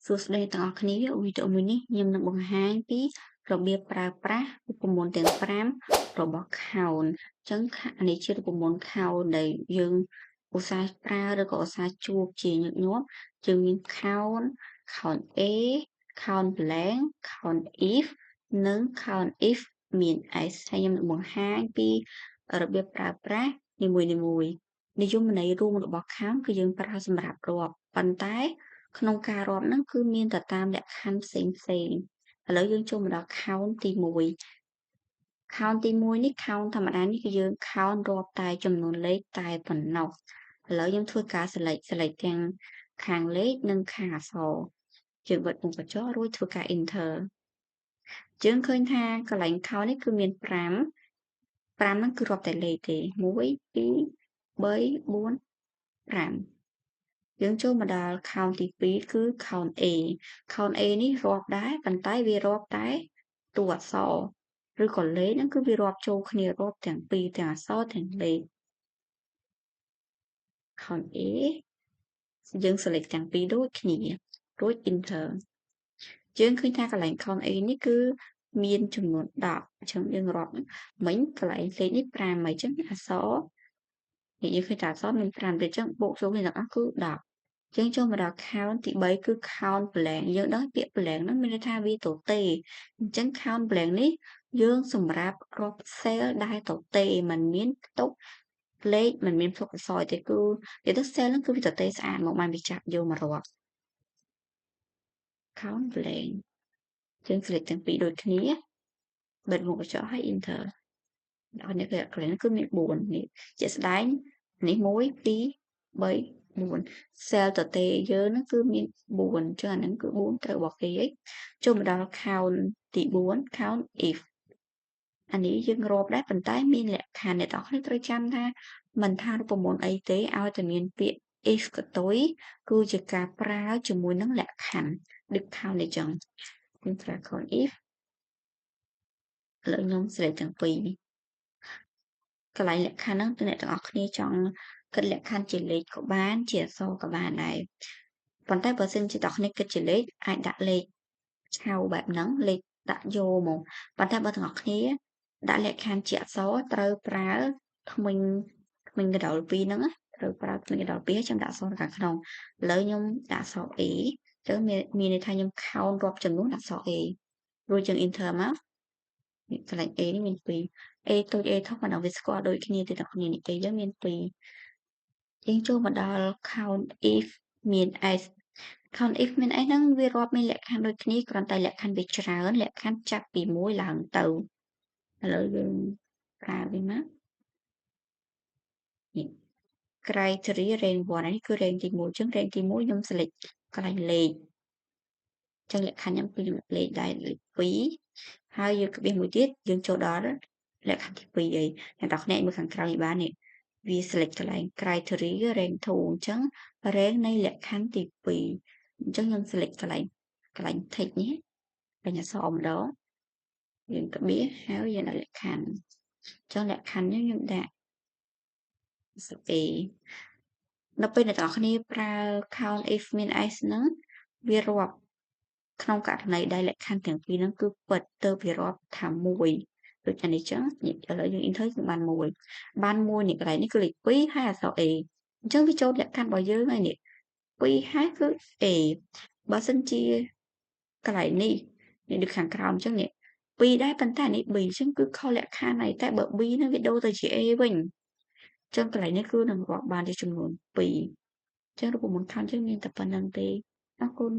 សួស្តីទាំងអស់គ្នាវីដេអូមួយនេះខ្ញុំនឹងបង្ហាញពីរបៀបប្រើប្រាស់រូបមន្តទាំង5របស់ count អញ្ចឹងនេះជារូបមន្ត count ដែលយើងឧស្សាហ៍ប្រើឬក៏ឧស្សាហ៍ជួបជាញឹកញាប់យើងមាន count count A count blank count if និង count if មាន s ហើយខ្ញុំនឹងបង្ហាញពីរបៀបប្រើប្រាស់នីមួយៗនិយមន័យរួមរបស់ count គឺយើងប្រើសម្រាប់រាប់ប៉ុន្តែក្នុងការរាប់ហ្នឹងគឺមានទៅតាមលក្ខខណ្ឌផ្សេងៗឥឡូវយើងចូលមកដល់ count ទី1 count ទី1នេះ count ធម្មតានេះគឺយើង count រាប់តែចំនួនលេខតែប៉ុណ្ណោះឥឡូវយើងធ្វើការ select ទាំងខាងលេខនិងខាងអក្សរយើងបិទមុខកញ្ចក់រួចធ្វើការ enter យើងឃើញថាកន្លែង count នេះគឺមាន5ហ្នឹងគឺរាប់តែលេខទេ1 2 3 4 5យើងចូលមកដល់ count ទី2គឺ count A count A នេះរាប់ដែរប៉ុន្តែវារាប់តែតួអក្សរឬក៏លេខហ្នឹងគឺវារាប់ចូលគ្នារាប់ទាំងពីរទាំងអក្សរទាំងលេខ count A យើង select ទាំងពីរដូចគ្នារួច enter យើងឃើញថាកន្លែង count A នេះគឺមានចំនួន10អញ្ចឹងយើងរាប់មិញកន្លែងលេខនេះ5ហើយអញ្ចឹងអក្សរនេះយើងឃើញថាអក្សរមាន5ទៀតអញ្ចឹងបូកចូលគ្នាទាំងអស់គឺ10យើងចូលមកដល់ count ទី3គឺ count blank យើងដឹងពាក្យ blank ហ្នឹងមានន័យថាវាទទេអញ្ចឹង count blank នេះយើងសម្រាប់រាប់ cell ដែលទទេมันមានទុកលេខมันមានទុកអក្សរទេគឺនិយាយទៅ cell ហ្នឹងគឺវាទទេស្អាតមកបានវាចាប់យកមករាប់ count blank យើង select ទាំងពីរដូចគ្នាបិទមុខកញ្ចក់ហើយ enter ដល់នេះកន្លែងគឺមាន4នេះជាក់ស្ដែងនេះ1 2 3 4 cell ទទេយើងហ្នឹងគឺមាន4អញ្ចឹងអាហ្នឹងគឺ4ត្រូវរបស់គេឯងចូលមកដល់ count ទី4 count if អានេះយើងរាប់ដែរប៉ុន្តែមានលក្ខខណ្ឌអ្នកទាំងអស់គ្នាត្រូវចាំថាមិនថារូបមន្តអីទេឲ្យតែមានពាក្យ if កតុយគឺជាការប្រើជាមួយនឹងលក្ខខណ្ឌដូច count អញ្ចឹងយើងប្រើ count if ឥឡូវខ្ញុំ select ទាំងពីរនេះកន្លែងលក្ខខណ្ឌហ្នឹងអ្នកទាំងអស់គ្នាចង់គិតលក្ខខណ្ឌជាលេខក៏បានជាអក្សរក៏បានដែរប៉ុន្តែបើសិនជាអ្នកគ្នាគិតជាលេខអាចដាក់លេខឆៅបែបហ្នឹងលេខដាក់យកមកប៉ុន្តែបើទាំងអស់គ្នាដាក់លក្ខខណ្ឌជាអក្សរត្រូវប្រើក្មេងកណ្ដុរ2ហ្នឹងត្រូវប្រើក្មេងកណ្ដុរ2ហើយចាំដាក់អក្សរខាងក្នុងឥឡូវខ្ញុំដាក់អក្សរ A ចឹងមានន័យថាខ្ញុំ count រាប់ចំនួនអក្សរ A រួចយើង enter មកកន្លែង A នេះមាន2 A តូច A ធំប៉ុន្តែវាស្គាល់ដូចគ្នាទេអ្នកគ្នានេះ A យើងមាន2យើងចូលមកដល់ count if មាន s count if មាន s ហ្នឹងវារាប់មានលក្ខខណ្ឌដូចគ្នាគ្រាន់តែលក្ខខណ្ឌវាច្រើនលក្ខខណ្ឌចាប់ពី1ឡើងទៅឥឡូវយើងប្រើវាមកនេះ criteria range 1នេះគឺ range ទី1អញ្ចឹង range ទី1ខ្ញុំ select កន្លែងលេខអញ្ចឹងលក្ខខណ្ឌខ្ញុំគឺលេខដែរលេខ2ហើយយើងក្បៀសមួយទៀតយើងចូលដល់លក្ខខណ្ឌទី2អីអ្នកនរគ្នាមើលខាងក្រោមនេះបាននេះវា select កន្លែង criteria rank 2អញ្ចឹង rank នៃលក្ខខណ្ឌទី2អញ្ចឹងខ្ញុំ select កន្លែង tick នេះកញ្ញាសម្ដងយើងក្បៀសហើយយើងដាក់លក្ខខណ្ឌអញ្ចឹងលក្ខខណ្ឌនេះខ្ញុំដាក់ A នៅពេលអ្នកនរគ្នាប្រើ count if មាន s ហ្នឹងវារាប់ក្នុងករណីដែលលក្ខខណ្ឌទាំងពីរហ្នឹងគឺពិតទៅវារាប់ថា1ដូចនេះចឹងឥឡូវយើង enter គឺបាន1នេះកន្លែងនេះគឺលេខ2ហើយអក្សរ A អញ្ចឹងវាចូលលក្ខខណ្ឌរបស់យើងហើយនេះ2ហើយគឺ A បើសិនជាកន្លែងនេះដូចខាងក្រោមអញ្ចឹងនេះ2ដែរប៉ុន្តែនេះ B អញ្ចឹងគឺខុសលក្ខខណ្ឌហើយតែបើ B ហ្នឹងវាដូរទៅជា A វិញអញ្ចឹងកន្លែងនេះគឺនឹងរាប់បានជាចំនួន2អញ្ចឹងរូបមន្ត count យើងមានតែប៉ុណ្្នឹងទេអរគុណ